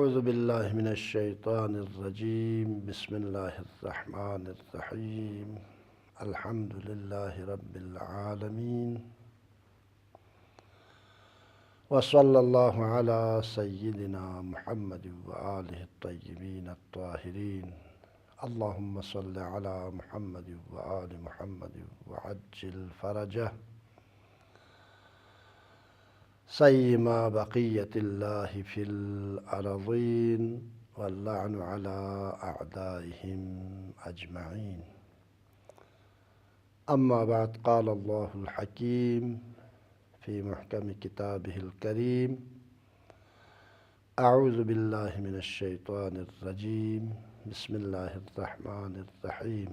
اعوذ باللہ من الشیطان الرجیم بسم اللہ الرحمن الرحیم الحمد للہ رب العالمین وصلی اللہ علی سیدنا محمد وآلہ الطیبین الطاہرین اللہم صل علی محمد وآل محمد وعجل فرجہ سیما بقیت اللہ فی الارضین واللعن علی اعدائہم اجمعین اما بعد قال اللہ الحکیم فی محکم کتابہ الکریم اعوذ باللہ من الشیطان الرجیم بسم اللہ الرحمن الرحیم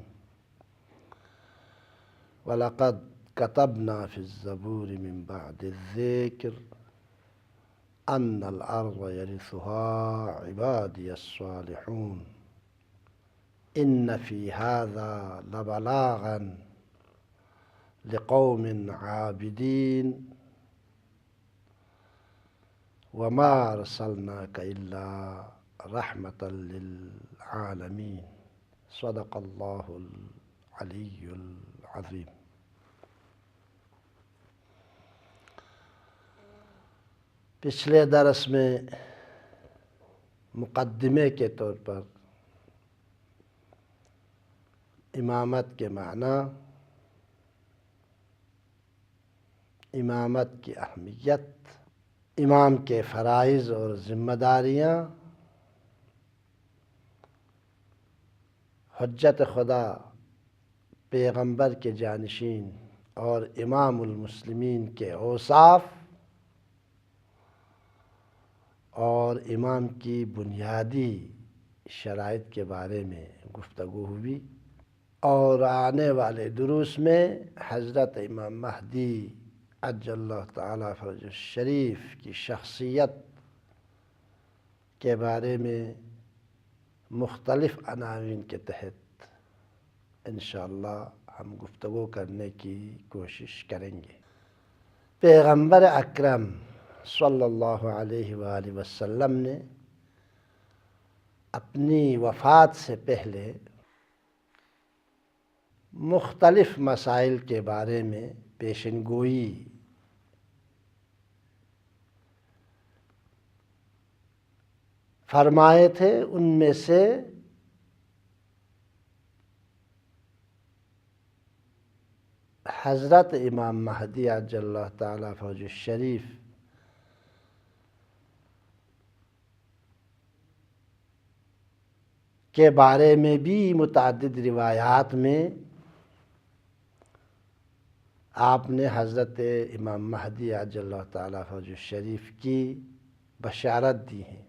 وَلَقَدْ كَتَبْنَا فِي الزَّبُورِ مِن بَعْدِ الذِّكْرِ أَنَّ الْأَرْضَ يَرِثُهَا عِبَادِيَ الصَّالِحُونَ إِنَّ فِي هَذَا لَبَلَاغًا لِقَوْمٍ عَابِدِينَ وَمَا أَرْسَلْنَاكَ إِلَّا رَحْمَةً لِلْعَالَمِينَ صدق اللہ العلی العظیم۔ پچھلے درس میں مقدمے کے طور پر امامت کے معنی، امامت کی اہمیت، امام کے فرائض اور ذمہ داریاں، حجت خدا پیغمبر کے جانشین اور امام المسلمین کے اوصاف اور امام کی بنیادی شرائط کے بارے میں گفتگو ہوئی، اور آنے والے دروس میں حضرت امام مہدی عجل اللہ تعالیٰ فرجہ الشریف کی شخصیت کے بارے میں مختلف عناوین کے تحت انشاءاللہ ہم گفتگو کرنے کی کوشش کریں گے۔ پیغمبر اکرم صلی اللہ علیہ وآلہ وسلم نے اپنی وفات سے پہلے مختلف مسائل کے بارے میں پیشن گوئی فرمائے تھے۔ ان میں سے حضرت امام مہدی عجل اللہ تعالیٰ فرجہ الشریف کے بارے میں بھی متعدد روایات میں آپ نے حضرت امام مہدی عجل اللہ تعالیٰ فرجہ الشریف کی بشارت دی ہے،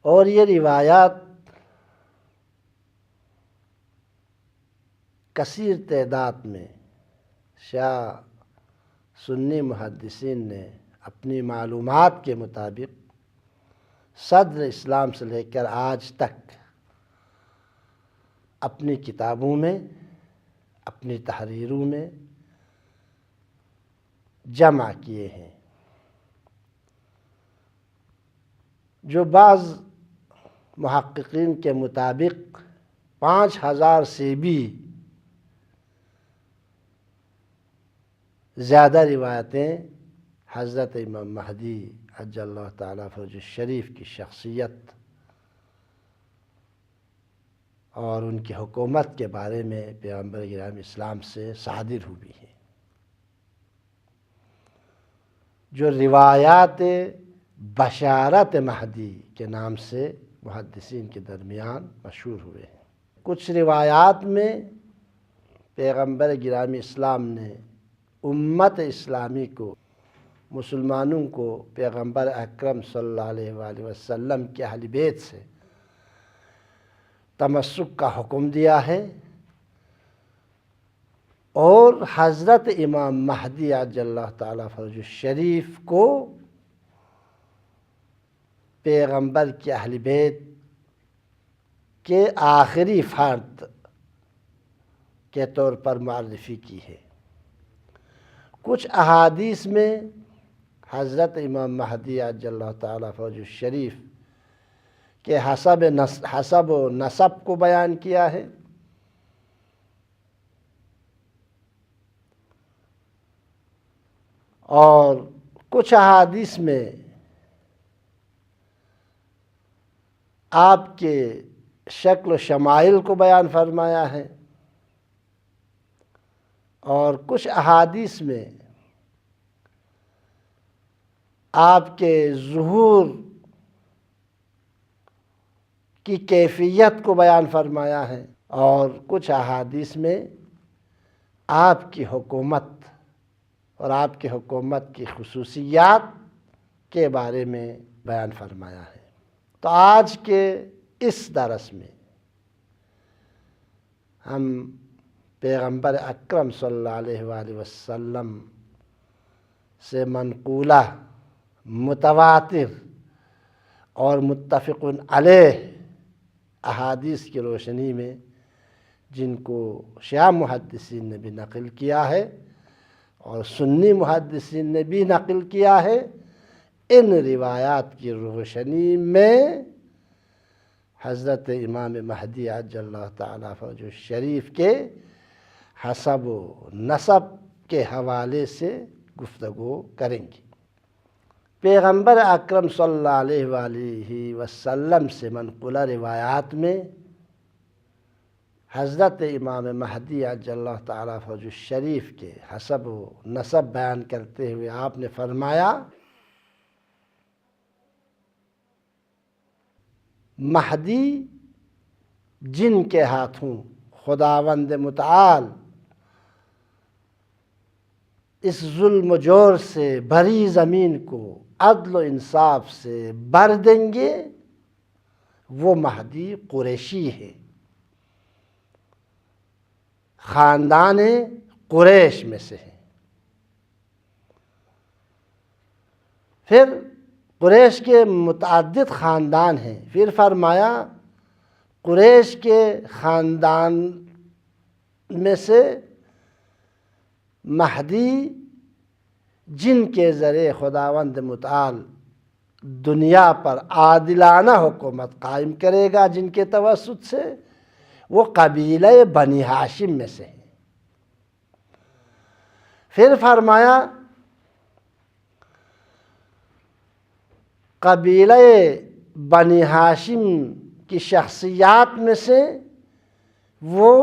اور یہ روایات کثیر تعداد میں شیعہ سنی محدثین نے اپنی معلومات کے مطابق صدر اسلام سے لے کر آج تک اپنی کتابوں میں، اپنی تحریروں میں جمع کیے ہیں، جو بعض محققین کے مطابق 5000 سے بھی زیادہ روایتیں حضرت امام مہدی عجل اللہ تعالیٰ فرجہ الشریف کی شخصیت اور ان کی حکومت کے بارے میں پیغمبر گرامی اسلام سے صادر ہوئی ہیں، جو روایات بشارت مہدی کے نام سے محدثین کے درمیان مشہور ہوئے ہیں۔ کچھ روایات میں پیغمبر گرامی اسلام نے امت اسلامی کو، مسلمانوں کو پیغمبر اکرم صلی اللہ علیہ وآلہ وسلم کے اہل بیت سے تمسک کا حکم دیا ہے، اور حضرت امام مہدی عجل اللہ تعالیٰ فرجہ الشریف کو پیغمبر کے اہل بیت کے آخری فرد کے طور پر معرفی کی ہے۔ کچھ احادیث میں حضرت امام مہدی عجل اللہ تعالیٰ فرجہ الشریف کے حسب و نسب کو بیان کیا ہے، اور کچھ احادیث میں آپ کے شکل و شمائل کو بیان فرمایا ہے، اور کچھ احادیث میں آپ کے ظہور کی کیفیت کو بیان فرمایا ہے، اور کچھ احادیث میں آپ کی حکومت اور آپ کی حکومت کی خصوصیات کے بارے میں بیان فرمایا ہے۔ تو آج کے اس درس میں ہم پیغمبر اکرم صلی اللہ علیہ وآلہ وسلم سے منقولہ متواتر اور متفق علیہ احادیث کی روشنی میں، جن کو شیعہ محدثین نے بھی نقل کیا ہے اور سنی محدثین نے بھی نقل کیا ہے، ان روایات کی روشنی میں حضرت امام مہدی عجل اللہ تعالیٰ فرجہ الشریف کے حسب و نسب کے حوالے سے گفتگو کریں گے۔ پیغمبر اکرم صلی اللہ علیہ وآلہ وسلم سے منقولہ روایات میں حضرت امام مہدی عجل اللہ تعالیٰ فرجہ الشریف کے حسب و نسب بیان کرتے ہوئے آپ نے فرمایا، مہدی جن کے ہاتھوں خداوند متعال اس ظلم و جور سے بھری زمین کو عدل و انصاف سے بھر دیں گے، وہ مہدی قریشی ہے، خاندان قریش میں سے ہے۔ پھر قریش کے متعدد خاندان ہیں، پھر فرمایا قریش کے خاندان میں سے مہدی جن کے ذریعے خداوند متعال دنیا پر عادلانہ حکومت قائم کرے گا، جن کے توسط سے، وہ قبیلہ بنی ہاشم میں سے ہیں۔ پھر فرمایا قبیلہ بنی ہاشم کی شخصیات میں سے وہ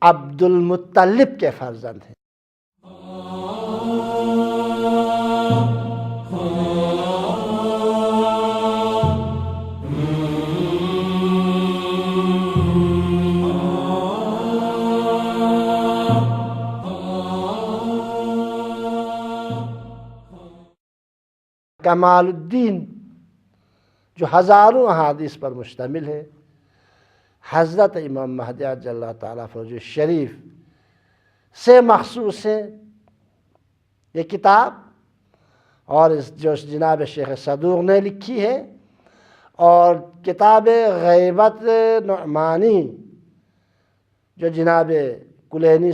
عبد المطلب کے فرزند ہیں۔ کمال الدین جو ہزاروں احادیث پر مشتمل ہے، حضرت امام مہدی عجل اللہ تعالیٰ فرجہ الشریف سے مخصوص ہے یہ کتاب، اور جو جناب شیخ صدوق نے لکھی ہے، اور کتاب غیبت نعمانی جو جناب کلینی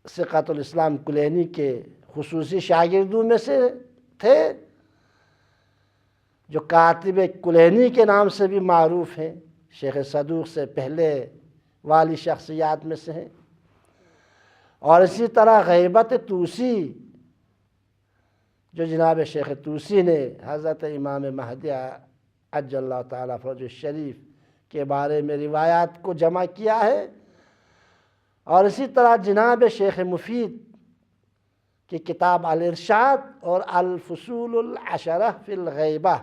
ثقۃ الاسلام کلینی کے خصوصی شاگردوں میں سے تھے، جو کاتب کلینی کے نام سے بھی معروف ہیں، شیخ صدوق سے پہلے والی شخصیات میں سے ہیں، اور اسی طرح غیبت طوسی جو جناب شیخ طوسی نے حضرت امام مہدی عجل اللہ تعالیٰ فرجہ الشریف کے بارے میں روایات کو جمع کیا ہے، اور اسی طرح جناب شیخ مفید کی کتاب الارشاد اور الفصول العشرہ فی الغیبہ،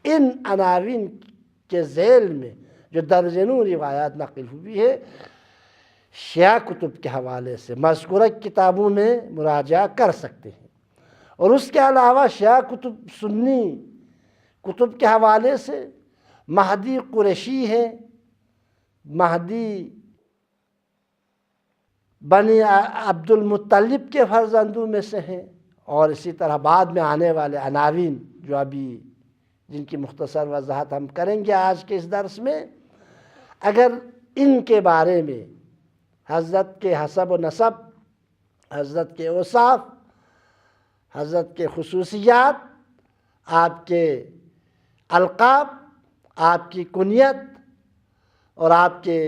ان عناوین کے ذیل میں جو درجنوں روایات نقل ہوئی ہے، شیعہ کتب کے حوالے سے مذکورہ کتابوں میں مراجعہ کر سکتے ہیں، اور اس کے علاوہ شیعہ کتب سنی کتب کے حوالے سے مہدی قریشی ہے، مہدی بنی عبد المطلب کے فرزندوں میں سے ہیں، اور اسی طرح بعد میں آنے والے عناوین جو ابھی جن کی مختصر وضاحت ہم کریں گے آج کے اس درس میں، اگر ان کے بارے میں حضرت کے حسب و نسب، حضرت کے اوصاف، حضرت کے خصوصیات، آپ کے القاب، آپ کی کنیت اور آپ کے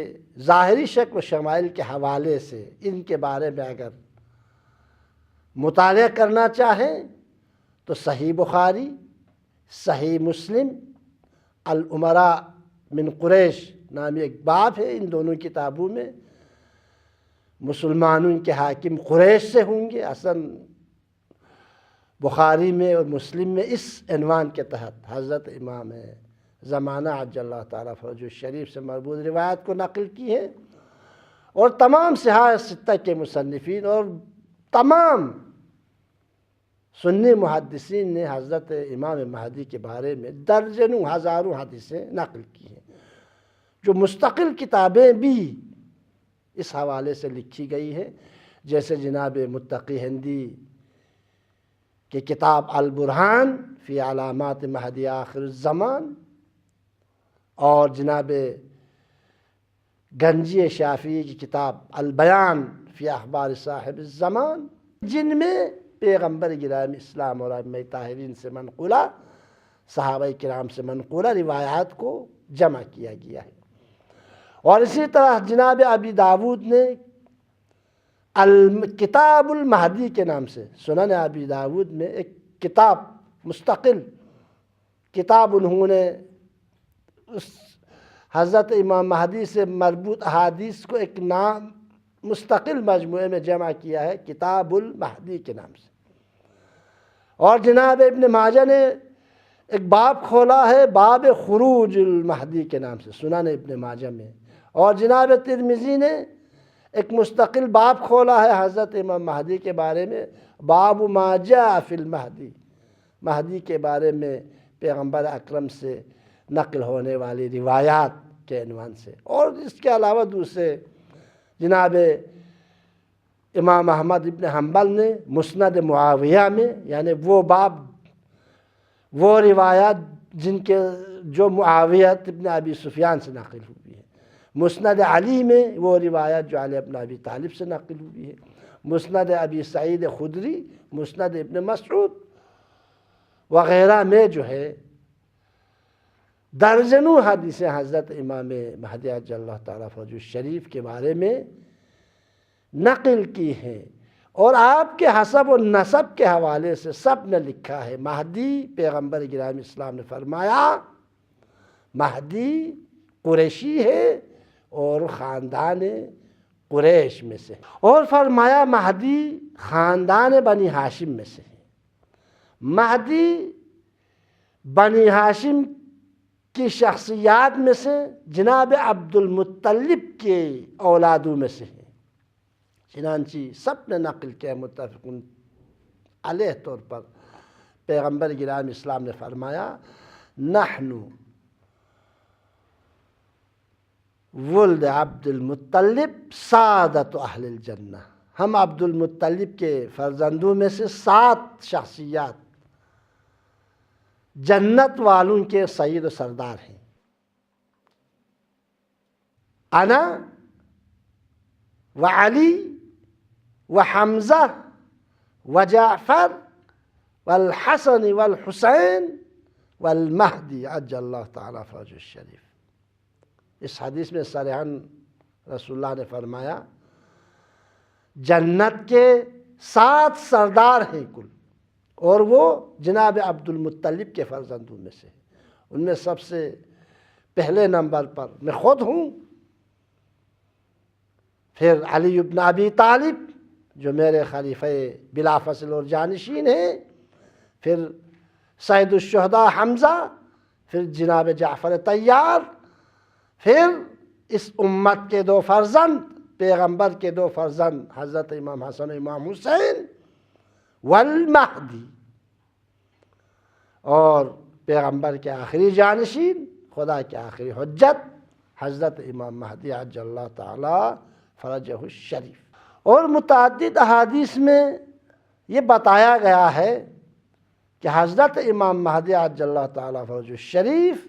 ظاہری شکل و شمائل کے حوالے سے ان کے بارے میں اگر مطالعہ کرنا چاہیں تو صحیح بخاری، صحیح مسلم، الامراء من قریش نامی ایک باب ہے، ان دونوں کتابوں میں مسلمانوں کے حاکم قریش سے ہوں گے۔ اصلاً بخاری میں اور مسلم میں اس عنوان کے تحت حضرت امام زمانہ عجل اللہ تعالیٰ فرجہ الشریف سے مربوط روایت کو نقل کی ہے، اور تمام صحاح ستہ کے مصنفین اور تمام سنی محدثین نے حضرت امام مہدی کے بارے میں درجنوں ہزاروں حدیثیں نقل کی ہیں، جو مستقل کتابیں بھی اس حوالے سے لکھی گئی ہیں، جیسے جناب متقی ہندی کی کتاب البرہان فی علامات مہدی آخر الزمان، اور جناب گنجی شافعی کی کتاب البیان فی اخبار صاحب الزمان، جن میں پیغمبر گرامی اسلام اور ائمہ طاہرین سے منقولہ، صحابہ کرام سے منقولہ روایات کو جمع کیا گیا ہے۔ اور اسی طرح جناب ابی داود نے کتاب المہدی کے نام سے، سنن ابی داود میں ایک کتاب، مستقل کتاب انہوں نے اس حضرت امام مہدی سے مربوط احادیث کو ایک نام مستقل مجموعے میں جمع کیا ہے، کتاب المہدی کے نام سے۔ اور جناب ابن ماجہ نے ایک باب کھولا ہے، باب خروج المہدی کے نام سے، سنن ابن ماجہ میں۔ اور جناب ترمذی نے ایک مستقل باب کھولا ہے حضرت امام مہدی کے بارے میں، باب ما جاء فی المہدی، مہدی کے بارے میں پیغمبر اکرم سے نقل ہونے والی روایات کے عنوان سے۔ اور اس کے علاوہ دوسرے جناب امام احمد ابن حنبل نے مسند معاویہ میں، یعنی وہ باب، وہ روایات جو معاویہ ابن ابی سفیان سے نقل ہوئی ہے، مسند علی میں وہ روایات جو علی ابن ابی طالب سے نقل ہوئی ہے، مسند ابی سعید خدری، مسند ابن مسعود وغیرہ میں جو ہے درجنوں حدیثیں حضرت امام مہدی عجل اللہ تعالیٰ فرجہ الشریف کے بارے میں نقل کی ہیں۔ اور آپ کے حسب و نسب کے حوالے سے سب نے لکھا ہے، مہدی، پیغمبر گرامی اسلام نے فرمایا مہدی قریشی ہے اور خاندان قریش میں سے، اور فرمایا مہدی خاندان بنی ہاشم میں سے ہے۔ مہدی بنی ہاشم کی شخصیات میں سے جناب عبد المطلب کے اولادوں میں سے ہیں۔ چنانچہ سب نے نقل کیا متفق علیہ طور پر، پیغمبر گرامی اسلام نے فرمایا نحن ولد عبد المطلب سعادت اہل الجنہ، ہم عبد المطلب کے فرزندوں میں سے 7 شخصیات جنت والوں کے سید و سردار ہیں۔ انا وعلی وحمزہ وجعفر والحسن والحسین والمہدی عجل اللہ تعالیٰ فرجہ الشریف۔ اس حدیث میں صریحاً رسول اللہ نے فرمایا جنت کے 7 سردار ہیں کل، اور وہ جناب عبد المطلب کے فرزندوں میں سے ہیں۔ ان میں سب سے پہلے نمبر پر میں خود ہوں، پھر علی ابن ابی طالب جو میرے خلیفہ بلا فصل اور جانشین ہیں، پھر سید الشہداء حمزہ، پھر جناب جعفر طیار، پھر اس امت کے 2 فرزند، پیغمبر کے 2 فرزند حضرت امام حسن و امام حسین، والمہدی، اور پیغمبر کے آخری جانشین، خدا کے آخری حجت حضرت امام مہدی عجل اللہ تعالی فرجہ الشریف۔ اور متعدد احادیث میں یہ بتایا گیا ہے کہ حضرت امام مہدی عجل اللہ تعالی فرجہ الشریف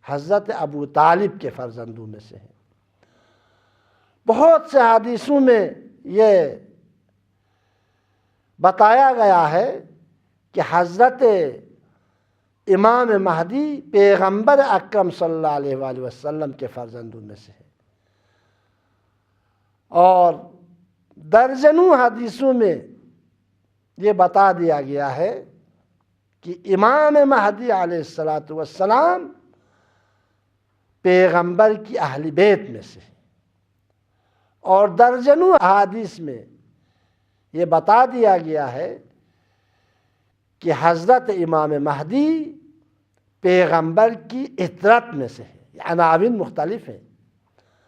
حضرت ابو طالب کے فرزندوں میں سے ہیں۔ بہت سے حدیثوں میں یہ بتایا گیا ہے کہ حضرت امام مہدی پیغمبر اکرم صلی اللہ علیہ وآلہ وسلم کے فرزندوں میں سے ہے، اور درجنوں حدیثوں میں یہ بتا دیا گیا ہے کہ امام مہدی علیہ السلام پیغمبر کی اہل بیت میں سے ہے، اور درجنوں احادیث میں یہ بتا دیا گیا ہے کہ حضرت امام مہدی پیغمبر کی اطرت میں سے ہے۔ یہ عناوین مختلف ہیں،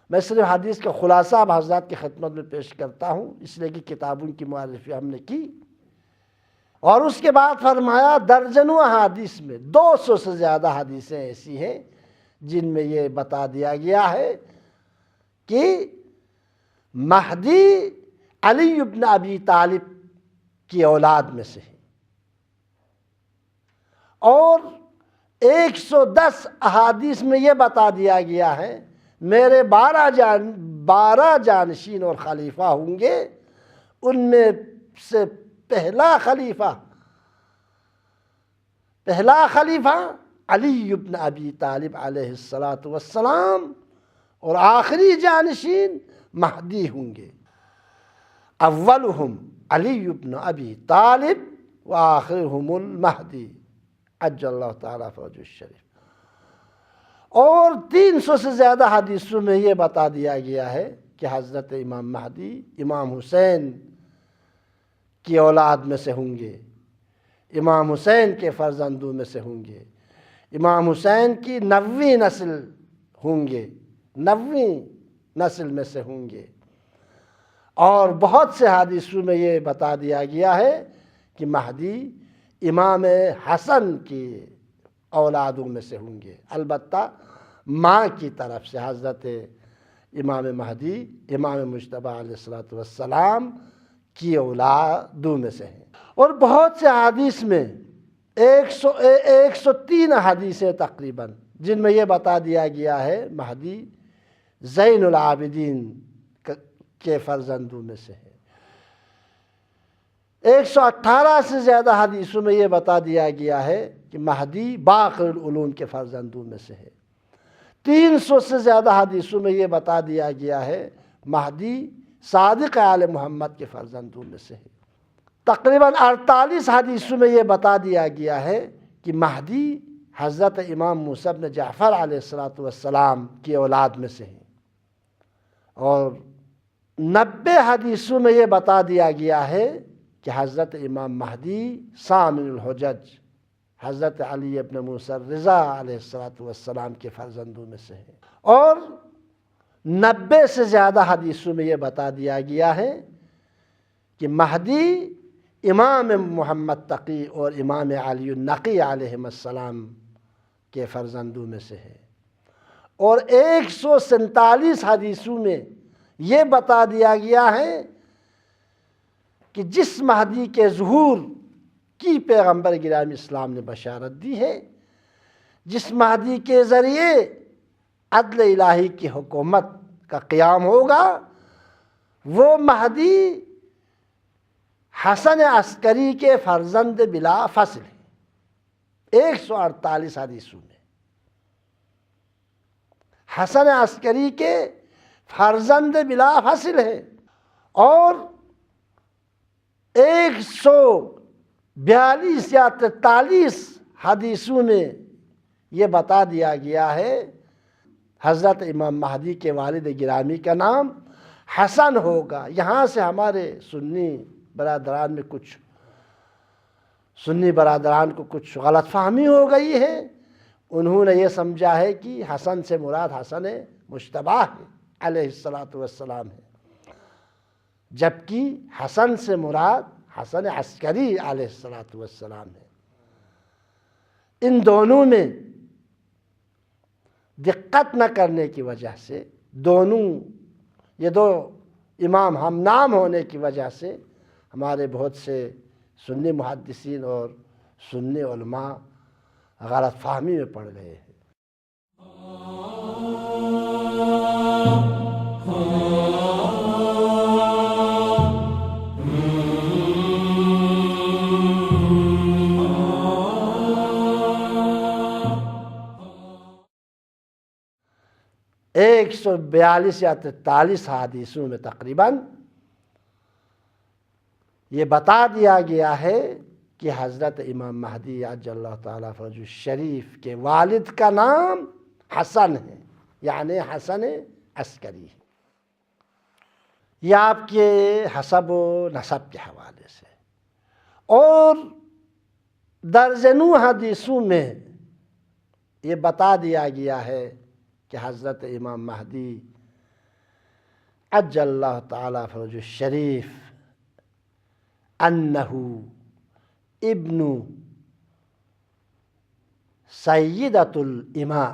میں صرف حدیث کا خلاصہ اب حضرات کی خدمت میں پیش کرتا ہوں، اس لیے کہ کتابوں کی معرفی ہم نے کی، اور اس کے بعد فرمایا درجنوں احادیث میں 200 سے زیادہ حدیثیں ایسی ہیں جن میں یہ بتا دیا گیا ہے کہ مہدی علی ابن ابی طالب کی اولاد میں سے ہے، اور 110 احادیث میں یہ بتا دیا گیا ہے میرے 12 جانشین اور خلیفہ ہوں گے، ان میں سے پہلا خلیفہ علی ابن ابی طالب علیہ السلام، اور آخری جانشین مہدی ہوں گے، اولہم علی ابن ابی طالب وآخرہم المہدی عجل اللہ تعالیٰ فرجہ الشریف۔ اور 300 سے زیادہ حدیثوں میں یہ بتا دیا گیا ہے کہ حضرت امام مہدی امام حسین کی اولاد میں سے ہوں گے، امام حسین کے فرزندوں میں سے ہوں گے، امام حسین کی 90 نسل ہوں گے، 90 نسل میں سے ہوں گے، اور بہت سے حدیثوں میں یہ بتا دیا گیا ہے کہ مہدی امام حسن کی اولادوں میں سے ہوں گے، البتہ ماں کی طرف سے حضرت امام مہدی امام مجتبی علیہ السلام کی اولادوں میں سے ہیں۔ اور بہت سے حدیث میں 103 حدیثیں تقریباً جن میں یہ بتا دیا گیا ہے مہدی زین العابدین کے فرزندوں میں سے ہے، 118 سے زیادہ حدیثوں میں یہ بتا دیا گیا ہے کہ مہدی باقر العلوم کے فرزندوں میں سے ہے، 300 سے زیادہ حدیثوں میں یہ بتا دیا گیا ہے مہدی صادق آل محمد کے فرزندوں میں سے ہے، تقریباً 48 حدیثوں میں یہ بتا دیا گیا ہے کہ مہدی حضرت امام موسیٰ بن جعفر علیہ السلام کی اولاد میں سے ہیں، اور 90 حدیثوں میں یہ بتا دیا گیا ہے کہ حضرت امام مہدی ثامن الحجج حضرت علی ابن موسیٰ الرضا علیہ السلام کے فرزندوں میں سے ہیں، اور 90 سے زیادہ حدیثوں میں یہ بتا دیا گیا ہے کہ مہدی امام محمد تقی اور امام علی النقی علیہ السلام کے فرزندوں میں سے ہے، اور 147 حدیثوں میں یہ بتا دیا گیا ہے کہ جس مہدی کے ظہور کی پیغمبر گرامی اسلام نے بشارت دی ہے، جس مہدی کے ذریعے عدل الہی کی حکومت کا قیام ہوگا، وہ مہدی حسن عسکری کے فرزند بلا فصل ہے۔ 148 حدیثوں میں حسن عسکری کے فرزند بلا فصل ہے، اور 142 یا 43 حدیثوں میں یہ بتا دیا گیا ہے حضرت امام مہدی کے والد گرامی کا نام حسن ہوگا۔ یہاں سے ہمارے سنی برادران کو کچھ غلط فہمی ہو گئی ہے، انہوں نے یہ سمجھا ہے کہ حسن سے مراد حسن مجتبی علیہ السلام ہے، جبکہ حسن سے مراد حسن عسکری علیہ السلام ہے۔ ان دونوں میں دقت نہ کرنے کی وجہ سے، یہ دو امام ہم نام ہونے کی وجہ سے ہمارے بہت سے سنی محدثین اور سنی علماء غلط فہمی میں پڑ گئے ہیں۔ 142 یا 43 حدیثوں میں تقریباً یہ بتا دیا گیا ہے کہ حضرت امام مہدی عجل اللہ تعالیٰ فرجہ الشریف کے والد کا نام حسن ہے، یعنی حسن عسکری ہے۔ یہ آپ کے حسب و نسب کے حوالے سے، اور درجنوں حدیثوں میں یہ بتا دیا گیا ہے کہ حضرت امام مہدی عجل اللہ تعالیٰ فرجہ الشریف انہو ابن سیدۃ الاماء،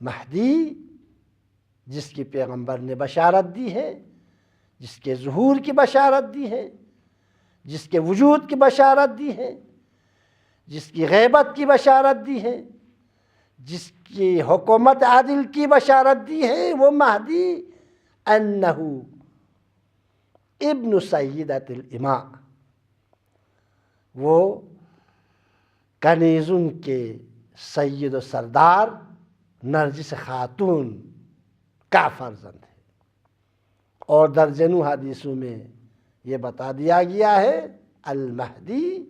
مہدی جس کی پیغمبر نے بشارت دی ہے، جس کے ظہور کی بشارت دی ہے، جس کے وجود کی بشارت دی ہے، جس کی غیبت کی بشارت دی ہے، جس کی حکومت عادل کی بشارت دی ہے، وہ مہدی انہو ابن سیدۃ الاماء، وہ کنیزوں کے سید و سردار نرجس خاتون کا فرزند ہے۔ اور درجنوں حدیثوں میں یہ بتا دیا گیا ہے المہدی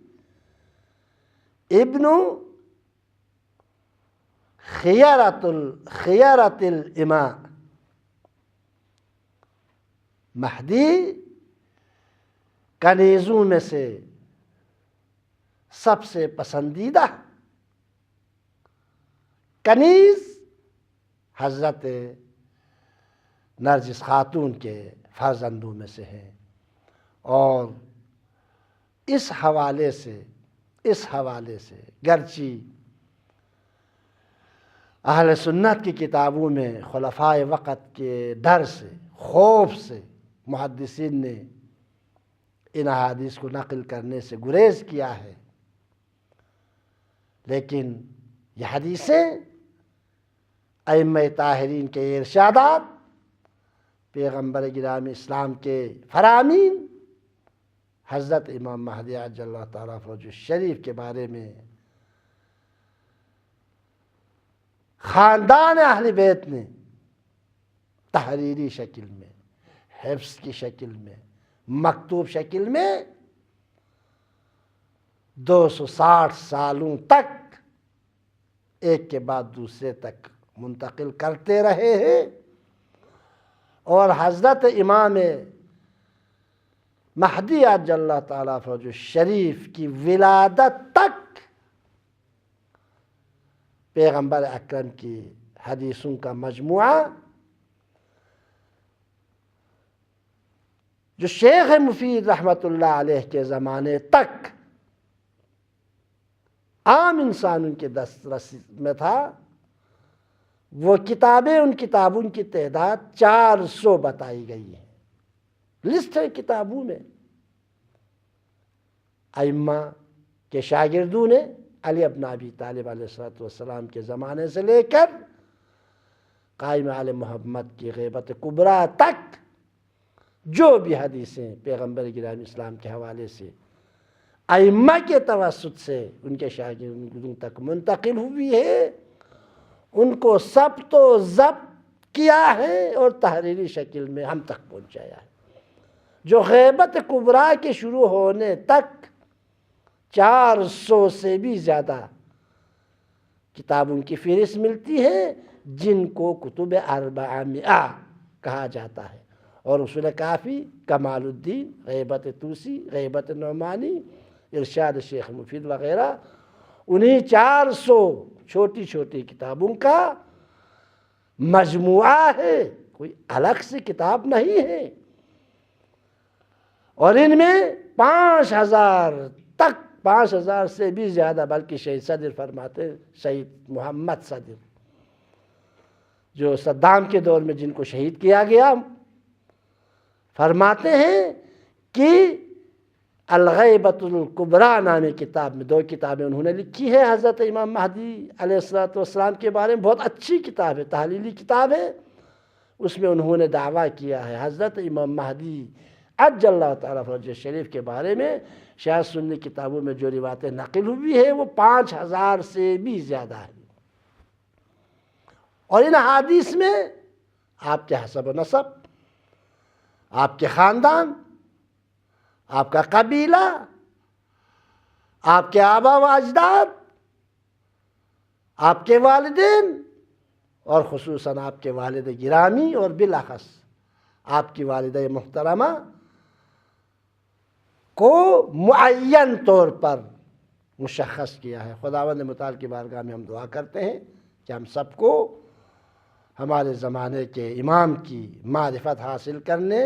ابن خیرۃ الاماء، مہدی کنیزوں میں سے سب سے پسندیدہ کنیز حضرت نرجس خاتون کے فرزندوں میں سے ہیں۔ اور اس حوالے سے گرچہ اہل سنت کی کتابوں میں خلفائے وقت کے ڈر سے، خوف سے محدثین نے ان احادیث کو نقل کرنے سے گریز کیا ہے، لیکن یہ حدیثیں ائمہ طاہرین کے ارشادات، پیغمبر گرامی اسلام کے فرامین، حضرت امام مہدی عجل اللہ تعالیٰ فرجہ الشریف کے بارے میں خاندان اہل بیت نے تحریری شکل میں، حفظ کی شکل میں، مکتوب شکل میں 260 سالوں تک ایک کے بعد دوسرے تک منتقل کرتے رہے ہیں، اور حضرت امام مہدی عجل اللہ تعالیٰ فرجہ الشریف کی ولادت تک پیغمبر اکرم کی حدیثوں کا مجموعہ جو شیخ مفید رحمۃ اللہ علیہ کے زمانے تک عام انسانوں کے دسترس میں تھا، وہ کتابیں، ان کتابوں کی تعداد 400 بتائی گئی ہے، لسٹ ہے کتابوں میں۔ ائمہ کے شاگردوں نے علی ابن ابی طالب علیہ السلام کے زمانے سے لے کر قائم آل محمد کی غیبت کبریٰ تک جو بھی حدیثیں پیغمبر گرامی اسلام کے حوالے سے ائمہ کے توسط سے ان کے شاگردوں تک منتقل ہوئی ہے، ان کو ثبت و ضبط کیا ہے اور تحریری شکل میں ہم تک پہنچایا ہے۔ جو غیبت کبریٰ کے شروع ہونے تک 400 سے بھی زیادہ کتابوں کی فہرست ملتی ہے، جن کو کتب 400 کہا جاتا ہے، اور اصول کافی، کمال الدین، غیبت توسی، غیبت نعمانی، ارشاد شیخ مفید وغیرہ، انہی 400 چھوٹی چھوٹی کتابوں کا مجموعہ ہے، کوئی الگ سے کتاب نہیں ہے۔ اور ان میں 5000 سے بھی زیادہ، بلکہ شہید صدر فرماتے، شہید محمد صدر جو صدام کے دور میں جن کو شہید کیا گیا، فرماتے ہیں کہ الغیبۃ الکبریٰ نامی کتاب میں 2 کتابیں انہوں نے لکھی ہے حضرت امام مہدی علیہ السلام کے بارے میں، بہت اچھی کتاب ہے، تحلیلی کتاب ہے۔ اس میں انہوں نے دعویٰ کیا ہے حضرت امام مہدی عجل اللہ تعالیٰ فرجہ شریف کے بارے میں شیعہ سنی کتابوں میں جو روایتیں نقل ہوئی ہے وہ 5000 سے بھی زیادہ ہے۔ اور ان احادیث میں آپ کے حسب و نسب، آپ کے خاندان، آپ کا قبیلہ، آپ کے آبا و اجداد، آپ کے والدین اور خصوصاً آپ کے والد گرامی اور بالاخص آپ کی والدہ محترمہ کو معین طور پر مشخص کیا ہے۔ خداوند متعال کی بارگاہ میں ہم دعا کرتے ہیں کہ ہم سب کو ہمارے زمانے کے امام کی معرفت حاصل کرنے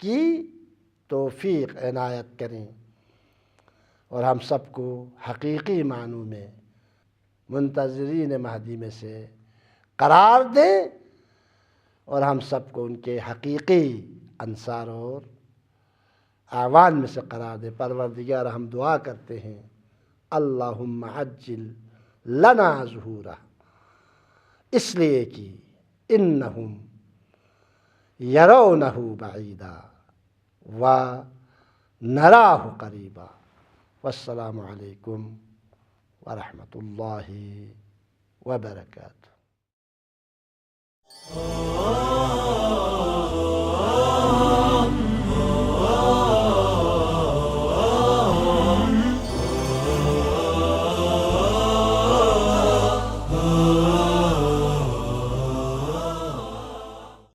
کی توفیق عنایت کریں، اور ہم سب کو حقیقی معنوں میں منتظرین مہدی میں سے قرار دیں، اور ہم سب کو ان کے حقیقی انصار اور اعوان میں سے قرار دے۔ پروردگار ہم دعا کرتے ہیں اللہم عجل لنا ظہورہ، اس لیے کہ انہم یرونہ بعیدا و نراہ قریبا۔ والسلام علیکم ورحمۃ اللہ وبرکاتہ۔